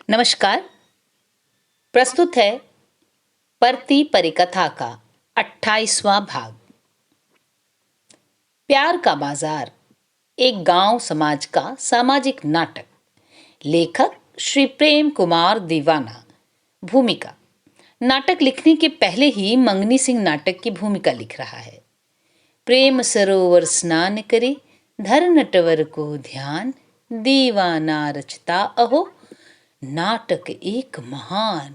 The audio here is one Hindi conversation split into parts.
नमस्कार। प्रस्तुत है परती परिकथा का 28वां भाग। प्यार का बाजार, एक गांव समाज का सामाजिक नाटक। लेखक श्री प्रेम कुमार दीवाना। भूमिका: नाटक लिखने के पहले ही मंगनी सिंह नाटक की भूमिका लिख रहा है। प्रेम सरोवर स्नान करे, धर नटवर को ध्यान, दीवाना रचता अहो नाटक एक महान।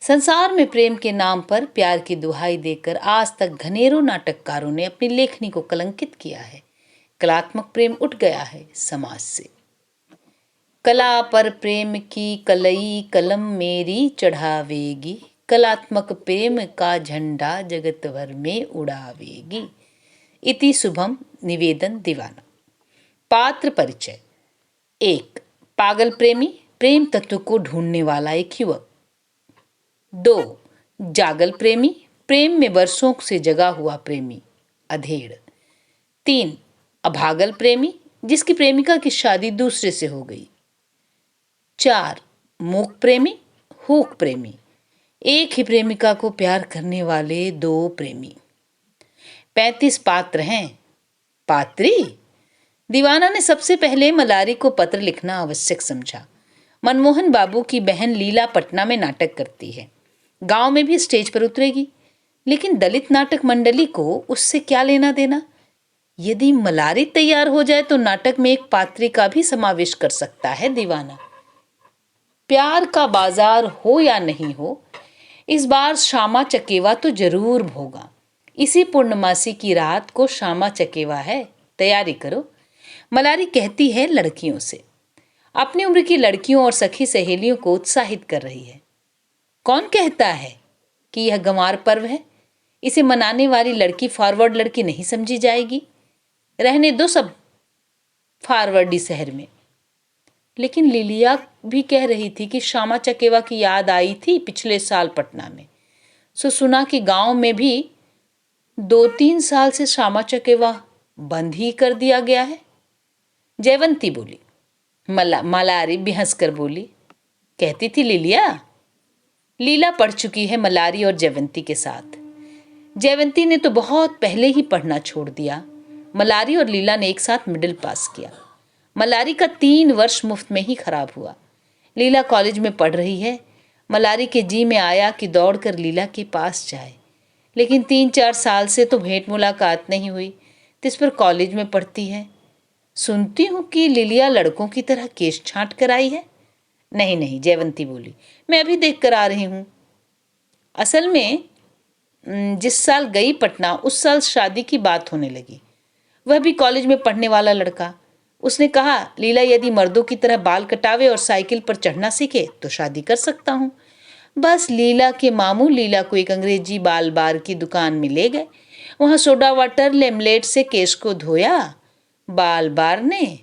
संसार में प्रेम के नाम पर प्यार की दुहाई देकर आज तक घनेरों नाटककारों ने अपनी लेखनी को कलंकित किया है। कलात्मक प्रेम उठ गया है समाज से। कला पर प्रेम की कलई कलम मेरी चढ़ावेगी, कलात्मक प्रेम का झंडा जगत भर में उड़ावेगी। इति शुभम निवेदन दीवाना। पात्र परिचय: 1. पागल प्रेमी, प्रेम तत्व को ढूंढने वाला एक युवक। 2. जागल प्रेमी, प्रेम में वर्षों से जगा हुआ प्रेमी, अधेड़। 3. अभागल प्रेमी, जिसकी प्रेमिका की शादी दूसरे से हो गई। 4. मूक प्रेमी, हूक प्रेमी, एक ही प्रेमिका को प्यार करने वाले दो प्रेमी। 35 पात्र हैं। पात्री: दीवाना ने सबसे पहले मलारी को पत्र लिखना आवश्यक समझा। मनमोहन बाबू की बहन लीला पटना में नाटक करती है, गांव में भी स्टेज पर उतरेगी, लेकिन दलित नाटक मंडली को उससे क्या लेना देना। यदि मलारी तैयार हो जाए तो नाटक में एक पात्री का भी समावेश कर सकता है दीवाना। प्यार का बाजार हो या नहीं हो, इस बार श्यामा चकेवा तो जरूर होगा। इसी पूर्णमासी की रात को श्यामा चकेवा है, तैयारी करो। मलारी कहती है लड़कियों से, अपनी उम्र की लड़कियों और सखी सहेलियों को उत्साहित कर रही है। कौन कहता है कि यह गंवार पर्व है, इसे मनाने वाली लड़की फॉरवर्ड लड़की नहीं समझी जाएगी। रहने दो सब फॉरवर्डी शहर में। लेकिन लिलिया भी कह रही थी कि श्यामा चकेवा की याद आई थी पिछले साल पटना में, सो सुना कि गांव में भी 2-3 साल से श्यामा चकेवा बंद ही कर दिया गया है। जयवंती बोली। मलारी भी हंसकर बोली, कहती थी लिलिया। लीला पढ़ चुकी है मलारी और जयवंती के साथ। जयवंती ने तो बहुत पहले ही पढ़ना छोड़ दिया। मलारी और लीला ने एक साथ मिडिल पास किया। मलारी का 3 वर्ष मुफ्त में ही खराब हुआ। लीला कॉलेज में पढ़ रही है। मलारी के जी में आया कि दौड़कर लीला के पास जाए, लेकिन 3-4 साल से तो भेंट मुलाकात नहीं हुई। तिस पर कॉलेज में पढ़ती है। सुनती हूँ कि लिलिया लड़कों की तरह केश छांट कर आई है। नहीं नहीं, जयवंती बोली, मैं अभी देख कर आ रही हूँ। असल में जिस साल गई पटना उस साल शादी की बात होने लगी। वह भी कॉलेज में पढ़ने वाला लड़का। उसने कहा लीला यदि मर्दों की तरह बाल कटावे और साइकिल पर चढ़ना सीखे तो शादी कर सकता हूँ। बस लीला के मामू लीला को एक अंग्रेजी बाल बार की दुकान में ले गए। वहाँ सोडा वाटर लेमलेट से केश को धोया बाल बार ने,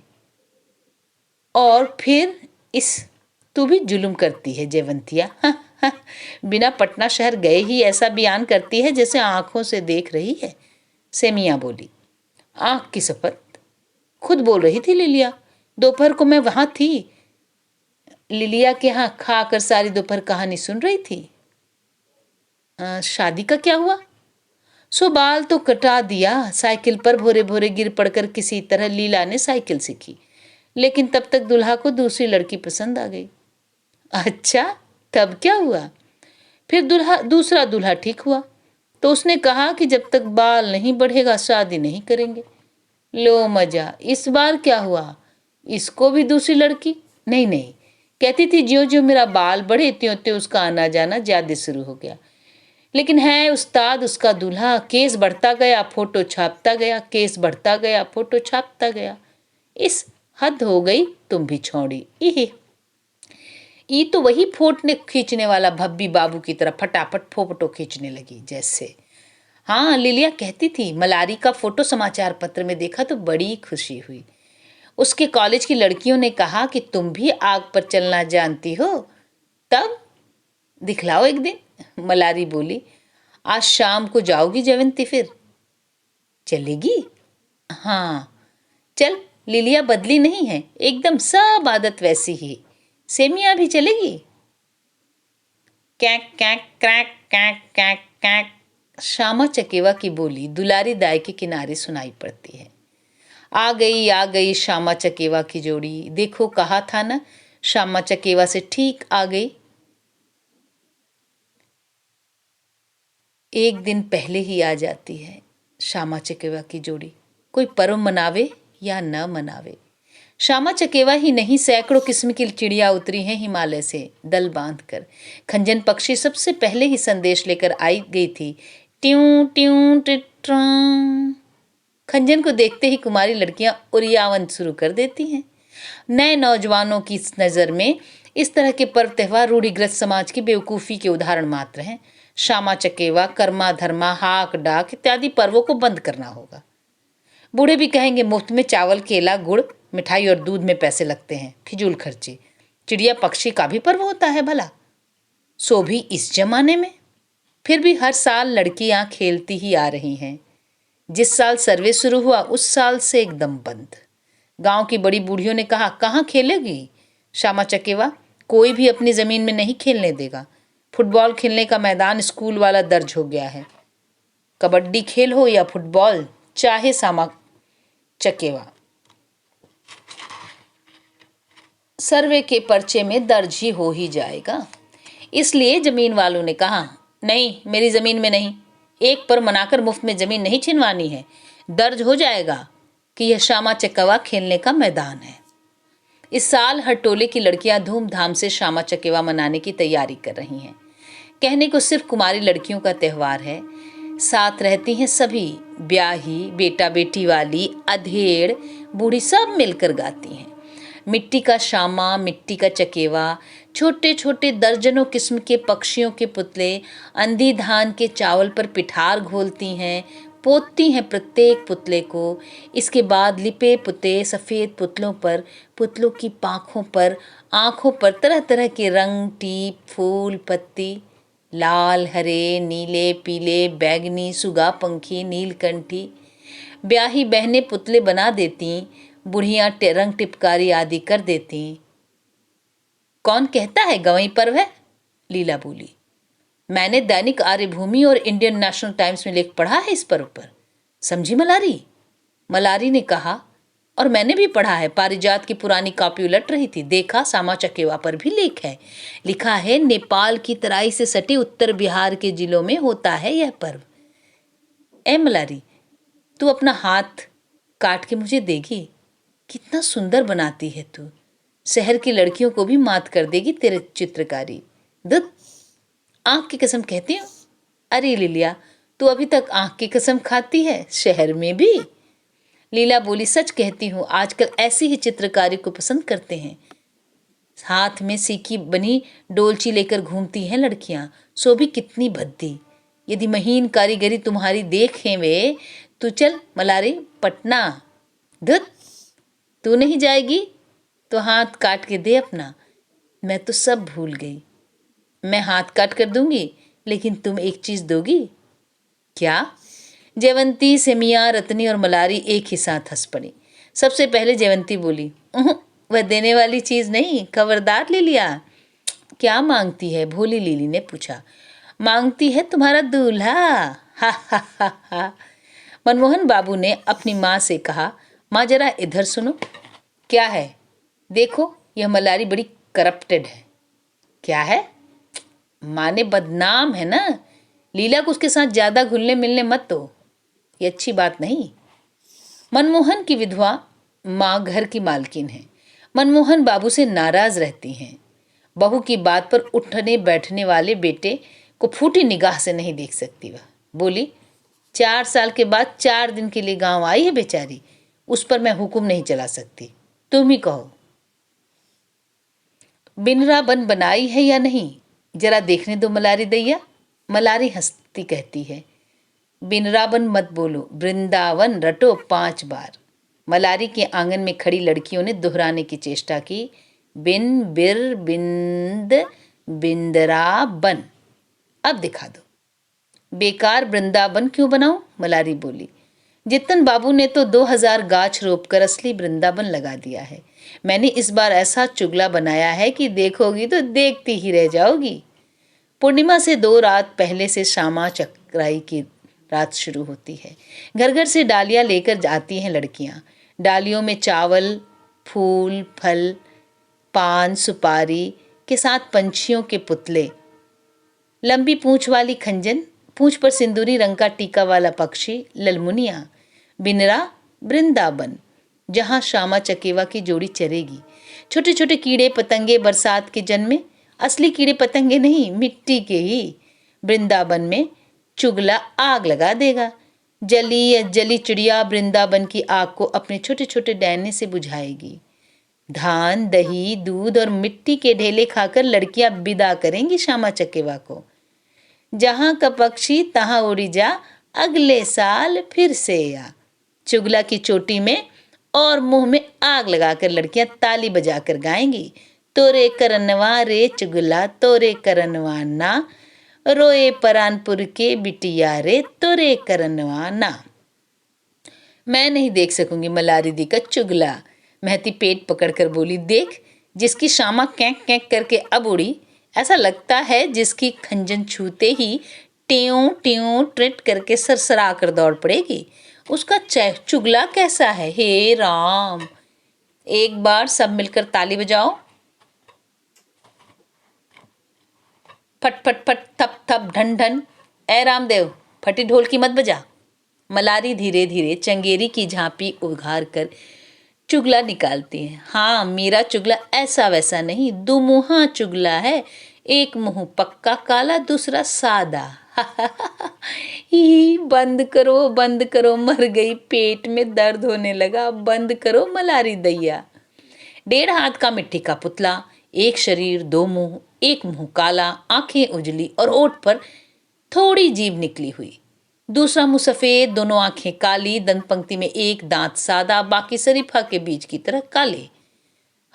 और फिर इस तू भी जुल्म करती है जयवंतिया। बिना पटना शहर गए ही ऐसा बयान करती है जैसे आंखों से देख रही है। सेमिया बोली। आंख की शपथ, खुद बोल रही थी लिलिया। दोपहर को मैं वहां थी, लिलिया के यहाँ खाकर सारी दोपहर कहानी सुन रही थी। शादी का क्या हुआ? सो बाल तो कटा दिया। साइकिल पर भोरे भोरे गिर पड़कर किसी तरह लीला ने साइकिल सीखी, लेकिन तब तक दुल्हा को दूसरी लड़की पसंद आ गई। अच्छा, तब क्या हुआ? फिर दूसरा दूल्हा ठीक हुआ तो उसने कहा कि जब तक बाल नहीं बढ़ेगा शादी नहीं करेंगे। लो मजा, इस बार क्या हुआ? इसको भी दूसरी लड़की? नहीं नहीं, कहती थी ज्यों ज्यों मेरा बाल बढ़े त्यों त्यों उसका आना जाना ज्यादा शुरू हो गया। लेकिन है उस्ताद उसका दूल्हा, केस बढ़ता गया फोटो छापता गया, केस बढ़ता गया फोटो छापता गया। इस हद हो गई, तुम भी छोड़ी। ये तो वही फोटो खींचने वाला भब्बी बाबू की तरह फटाफट फोटो खींचने लगी जैसे। हाँ, लिलिया कहती थी मलारी का फोटो समाचार पत्र में देखा तो बड़ी खुशी हुई। उसके कॉलेज की लड़कियों ने कहा कि तुम भी आग पर चलना जानती हो, तब दिखलाओ एक दिन। मलारी बोली, आज शाम को जाओगी जयवंती? फिर चलेगी? हाँ चल, लिलिया बदली नहीं है, एकदम सब आदत वैसी ही। सेमिया भी चलेगी? कैक कैक क्रैक कैक कैक कैक, श्यामा चकेवा की बोली दुलारी दाई के किनारे सुनाई पड़ती है। आ गई श्यामा चकेवा की जोड़ी, देखो कहा था ना, श्यामा चकेवा से ठीक आ गई। एक दिन पहले ही आ जाती है श्यामा चकेवा की जोड़ी, कोई पर्व मनावे या न मनावे। श्यामा चकेवा ही नहीं, सैकड़ों किस्म की चिड़िया उतरी हैं हिमालय से दल बांधकर। खंजन पक्षी सबसे पहले ही संदेश लेकर आई गई थी, ट्यूं ट्यूं टिट्रां। खंजन को देखते ही कुमारी लड़कियां उरियावन शुरू कर देती हैं। नए नौजवानों की नज़र में इस तरह के पर्व त्यौहार रूढ़िग्रस्त समाज की बेवकूफ़ी के उदाहरण मात्र हैं। श्यामा चकेवा, कर्मा धर्मा, हाक डाक इत्यादि पर्वों को बंद करना होगा। बूढ़े भी कहेंगे मुफ्त में चावल, केला, गुड़, मिठाई और दूध में पैसे लगते हैं, फिजूल खर्ची। चिड़िया पक्षी का भी पर्व होता है भला, सो भी इस जमाने में। फिर भी हर साल लड़कियां खेलती ही आ रही हैं। जिस साल सर्वे शुरू हुआ उस साल से एकदम बंद। गांव की बड़ी बूढ़ियों ने कहा, कहाँ खेलेगी श्यामा चकेवा, कोई भी अपनी ज़मीन में नहीं खेलने देगा। फुटबॉल खेलने का मैदान स्कूल वाला दर्ज हो गया है। कबड्डी खेल हो या फुटबॉल, चाहे श्यामा चकेवा, सर्वे के पर्चे में दर्ज ही हो ही जाएगा। इसलिए जमीन वालों ने कहा, नहीं मेरी ज़मीन में नहीं, एक पर मनाकर मुफ्त में ज़मीन नहीं छिनवानी है। दर्ज हो जाएगा कि यह श्यामा चकेवा खेलने का मैदान है। इस साल हर टोले की लड़कियां धूमधाम से श्यामा चकेवा मनाने की तैयारी कर रही हैं। कहने को सिर्फ कुमारी लड़कियों का त्यौहार है, साथ रहती हैं सभी, ब्याही, बेटा बेटी वाली, अधेड़, बूढ़ी, सब मिलकर गाती हैं। मिट्टी का श्यामा, मिट्टी का चकेवा, छोटे छोटे दर्जनों किस्म के पक्षियों के पुतले अंधी धान के चावल पर पिठार घोलती हैं, पोतती हैं प्रत्येक पुतले को। इसके बाद लिपे पुते सफ़ेद पुतलों पर, पुतलों की पाँखों पर, आँखों पर तरह तरह के रंग, टीप, फूल, पत्ती, लाल, हरे, नीले, पीले, बैगनी, सुगा पंखी, नीलकंठी। ब्याही बहनें पुतले बना देती, बुढ़ियाँ रंग टिपकारी आदि कर देती। कौन कहता है गंवई पर्व है? लीला बोली, मैंने दैनिक आर्यभूमि और इंडियन नेशनल टाइम्स में लेख पढ़ा है इस पर्व पर, समझी मलारी? मलारी ने कहा, और मैंने भी पढ़ा है, पारिजात की पुरानी कॉपी उलट रही थी, देखा श्यामा चकेवा पर भी लेख है। लिखा है, नेपाल की तराई से सटे उत्तर बिहार के जिलों में होता है यह पर्व। ए मलारी, तू अपना हाथ काट के मुझे देगी? कितना सुंदर बनाती है तू, शहर की लड़कियों को भी मात कर देगी तेरे चित्रकारी। दुत, आँख की कसम कहती हूँ। अरे लीलिया, तू अभी तक आँख की कसम खाती है, शहर में भी? लीला बोली, सच कहती हूँ, आजकल ऐसी ही चित्रकारी को पसंद करते हैं। हाथ में सीकी बनी डोलची लेकर घूमती हैं लड़कियां, सो भी कितनी भद्दी। यदि महीन कारीगरी तुम्हारी देखें वे, तू चल मलारी पटना। धुत, तू नहीं जाएगी तो हाथ काट के दे अपना। मैं तो सब भूल गई। मैं हाथ काट कर दूंगी, लेकिन तुम एक चीज दोगी। क्या? जयवंती, सेमिया, रतनी और मलारी एक ही साथ हंस पड़ी। सबसे पहले जयवंती बोली, वह देने वाली चीज नहीं, खबरदार ले लिया। क्या मांगती है? भोली लीली ने पूछा। मांगती है तुम्हारा दूल्हा। हा हा हा हा। मनमोहन बाबू ने अपनी माँ से कहा, माँ जरा इधर सुनो। क्या है? देखो, यह मलारी बड़ी करप्टेड है। क्या है? माँ ने बदनाम है ना, लीला को उसके साथ ज्यादा घुलने मिलने मत दो, ये अच्छी बात नहीं। मनमोहन की विधवा माँ घर की मालकिन है, मनमोहन बाबू से नाराज रहती हैं। बहू की बात पर उठने बैठने वाले बेटे को फूटी निगाह से नहीं देख सकती। वह बोली, 4 साल के बाद 4 दिन के लिए गांव आई है बेचारी, उस पर मैं हुक्म नहीं चला सकती, तुम ही कहो। बिनरा बन बनाई है या नहीं, जरा देखने दो मलारी दैया। मलारी हंसती कहती है, बिनरावन मत बोलो, वृंदावन रटो 5 बार। मलारी के आंगन में खड़ी लड़कियों ने दोहराने की चेष्टा की, बिन बिर बिंद बिंदरा बन। अब दिखा दो। बेकार वृंदावन क्यों बनाऊं? मलारी बोली। जितन बाबू ने तो 2000 गाछ रोपकर असली वृंदावन लगा दिया है। मैंने इस बार ऐसा चुगला बनाया है कि देखोगी तो देखती ही रह जाओगी। पूर्णिमा से 2 रात पहले से श्यामा चक्राई की रात शुरू होती है। घर घर से डालियां लेकर जाती हैं लड़कियां। डालियों में चावल, फूल, फल, पान, सुपारी के साथ पंछियों के पुतले, लंबी पूंछ वाली खंजन, पूंछ पर सिंदूरी रंग का टीका वाला पक्षी, ललमुनिया, बिनरा, वृंदावन, जहां श्यामा चकेवा की जोड़ी चरेगी। छोटे छोटे कीड़े पतंगे बरसात के जन्मे, असली कीड़े पतंगे नहीं, मिट्टी के ही। वृंदावन में चुगला आग लगा देगा। जली चिड़िया वृंदावन की आग को अपने छोटे छोटे डैने से बुझाएगी। धान, दही, दूध और मिट्टी के ढेले खाकर लड़कियां विदा करेंगी श्यामा चकेवा को। जहां का पक्षी तहां उड़ी जा, अगले साल फिर से आ। चुगला की चोटी में और मुंह में आग लगाकर लड़कियां ताली बजाकर गाएंगी, तोरे करनवा रे चुगला तोरे करनवा ना, रोए परानपुर के बिटिया रे तोरे करनवा ना। मैं नहीं देख सकूंगी मलारी दी का चुगला। महती पेट पकड़कर बोली, देख जिसकी श्यामा कैंक कैंक करके अब उड़ी, ऐसा लगता है जिसकी खंजन छूते ही ट्यों ट्यों ट्रिट करके सरसरा कर दौड़ पड़ेगी। उसका चुगला कैसा है, हे राम। एक बार सब मिलकर ताली बजाओ। फट फट फट, थप थप, ढन ढन। ए रामदेव, फटी ढोल की मत बजा। मलारी धीरे धीरे चंगेरी की झांपी उघार कर चुगला निकालती है। हाँ, मेरा चुगला ऐसा वैसा नहीं, दुमुहा चुगला है। एक मुंह पक्का काला, दूसरा सादा। ही बंद करो, मर गई, पेट में दर्द होने लगा, बंद करो मलारी दैया। 1.5 हाथ का मिट्टी का पुतला, एक शरीर, 2 मुंह, एक मुंह काला, आंखें उजली और ओठ पर थोड़ी जीभ निकली हुई। दूसरा मुंह सफेद, दोनों आंखें काली, दंत पंक्ति में एक दांत सादा, बाकी शरीफा के बीज की तरह काले।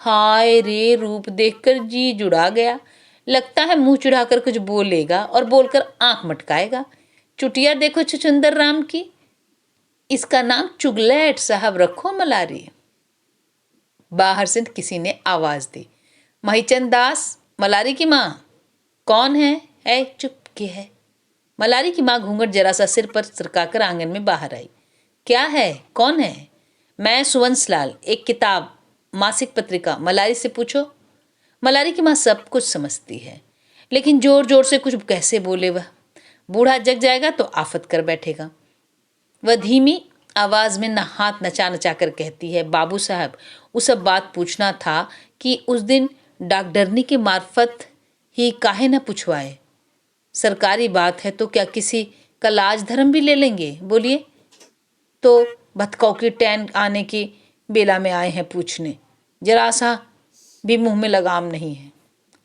हाय रे, रूप देखकर जी जुड़ा गया। लगता है मुंह चढ़ाकर कुछ बोलेगा और बोलकर आंख मटकाएगा। चुटिया देखो छुचुंदर राम की, इसका नाम चुगलैट साहब रखो मलारी। बाहर से किसी ने आवाज दी, महिचंद दास, मलारी की माँ। कौन है? ऐ चुप के है। मलारी की माँ घूंघट जरा सा सिर पर सरकाकर आंगन में बाहर आई। क्या है? कौन है? मैं सुवंशलाल, एक किताब, मासिक पत्रिका। मलारी से पूछो। मलारी की माँ सब कुछ समझती है, लेकिन जोर जोर से कुछ कैसे बोले वह। बूढ़ा जग जाएगा तो आफत कर बैठेगा। वह धीमी आवाज में हाथ नचा नचा कर कहती है, बाबू साहब, वो सब बात पूछना था कि उस दिन डॉक्टरनी के मार्फत ही काहे न पूछवाए। सरकारी बात है तो क्या किसी का लाज धर्म भी ले लेंगे? बोलिए। तो भतकौ की टैन आने की बेला में आए हैं पूछने, जरा सा भी मुंह में लगाम नहीं है।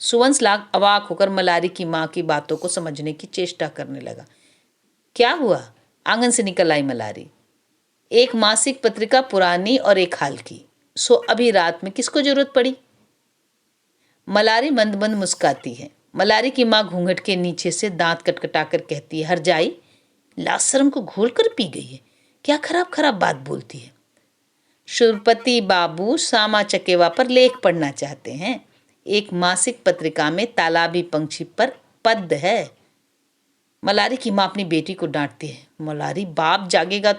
सुवंशलाल अवाक होकर मलारी की माँ की बातों को समझने की चेष्टा करने लगा। क्या हुआ? आंगन से निकल आई मलारी। एक मासिक पत्रिका पुरानी और एक हाल की, सो अभी रात में किसको जरूरत पड़ी? मलारी मंद मंद मुस्काती है। मलारी की माँ घूंघट के नीचे से दांत कटकटाकर कहती है, हरजाई, लाशरम को घोल कर पी गई है, क्या खराब खराब बात बोलती है। शुरपति बाबू श्यामा चकेवा पर लेख पढ़ना चाहते हैं। एक मासिक पत्रिका में तालाबी पंछी पर पद है। मलारी की माँ अपनी बेटी को डांटती है। मलारी, बाप जागेगा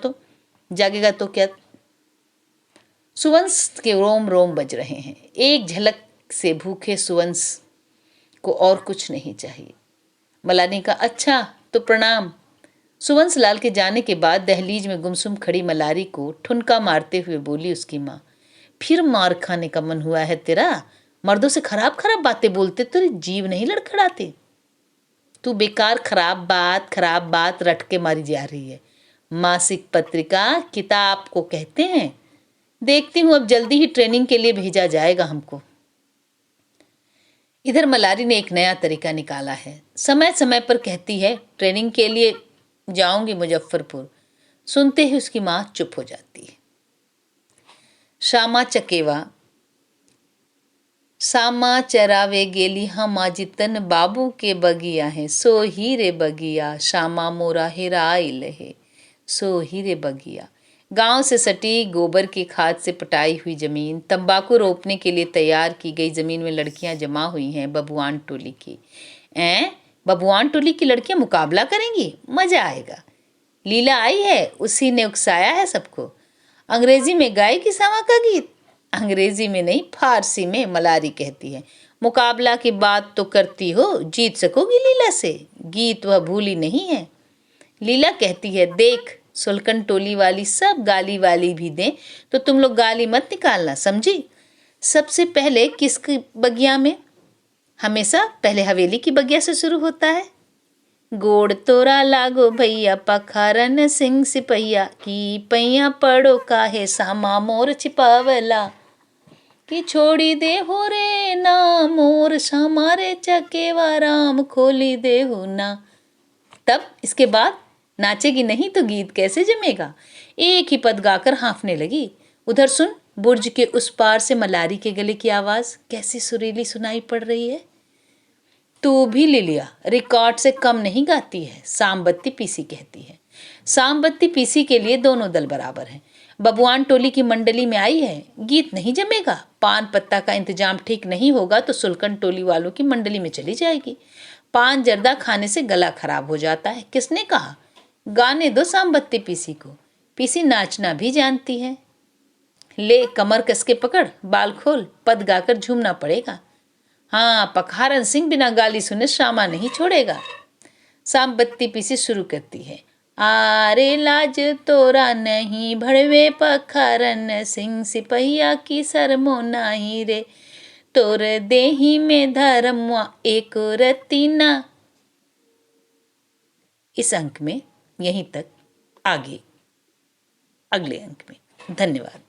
तो क्या? सुवंश के रोम रोम बज रहे हैं। एक झलक से भूखे सुवंश को और कुछ नहीं चाहिए। मलारी का, अच्छा तो प्रणाम। सुवंशलाल के जाने के बाद दहलीज में गुमसुम खड़ी मलारी को ठुनका मारते हुए बोली उसकी माँ, फिर मार खाने का मन हुआ है तेरा? मर्दों से खराब खराब बातें बोलते तेरी जीव नहीं लड़खड़ाती? तू बेकार खराब बात रट के मारी जा रही है। मासिक पत्रिका किताब को कहते हैं। देखती हूँ अब जल्दी ही ट्रेनिंग के लिए भेजा जाएगा हमको। इधर मलारी ने एक नया तरीका निकाला है। समय समय पर कहती है, ट्रेनिंग के लिए जाऊंगी मुजफ्फरपुर। सुनते ही उसकी माँ चुप हो जाती है। श्यामा चकेवा। सामा चरावे गेली हम जितन बाबू के बगिया है, सो ही रे बगिया, श्यामा मोरा हेराइल है, सो ही रे बगिया। गांव से सटी गोबर की खाद से पटाई हुई जमीन, तंबाकू रोपने के लिए तैयार की गई जमीन में लड़कियां जमा हुई हैं बबुआन टोली की। बबुआन टोली की लड़कियां मुकाबला करेंगी, मजा आएगा। लीला आई है, उसी ने उकसाया है सबको। अंग्रेजी में गाएगी सामा का गीत। अंग्रेजी में नहीं, फारसी में, मलारी कहती है। मुकाबला की बात तो करती हो, जीत सकोगी लीला से, गीत वह भूली नहीं है। लीला कहती है, देख सुलकन टोली वाली सब गाली वाली भी दें तो तुम लोग गाली मत निकालना, समझी। सबसे पहले किसकी बगिया में? हमेशा पहले हवेली की बगिया से शुरू होता है। गोड़ तोरा लागो भैया, पखारन सिंह सिपहिया, की पैया पड़ो काहे सामा मोर छिपावला, कि छोड़ी दे हो रे ना मोर सामारे चकेवा, राम खोली दे हो ना। तब इसके बाद नाचेगी नहीं तो गीत कैसे जमेगा। एक ही पद गाकर हाँफने लगी। उधर सुन, बुर्ज के उस पार से मलारी के गले की आवाज कैसी सुरीली सुनाई पड़ रही है। तू भी ले लिया, रिकॉर्ड से कम नहीं गाती है, सामबत्ती पीसी कहती है। सामबत्ती पीसी के लिए दोनों दल बराबर हैं। बबुआन टोली की मंडली में आई है, गीत नहीं जमेगा। पान पत्ता का इंतजाम ठीक नहीं होगा तो सुलकन टोली वालों की मंडली में चली जाएगी। पान जर्दा खाने से गला खराब हो जाता है। किसने कहा? गाने दो सामबत्ती पीसी को, पीसी नाचना भी जानती है। ले कमर कसके पकड़, बाल खोल, पद गाकर झूमना पड़ेगा। हाँ, पखारन सिंह बिना गाली सुने श्यामा नहीं छोड़ेगा। सामबत्ती पीसी शुरू करती है। आरे लाज तोरा नहीं भड़वे, पखारन सिंह सिपहिया की शर्मो नाही रे, तोर देही में धर्म एक रतीना। इस अंक में यहीं तक, आगे अगले अंक में। धन्यवाद।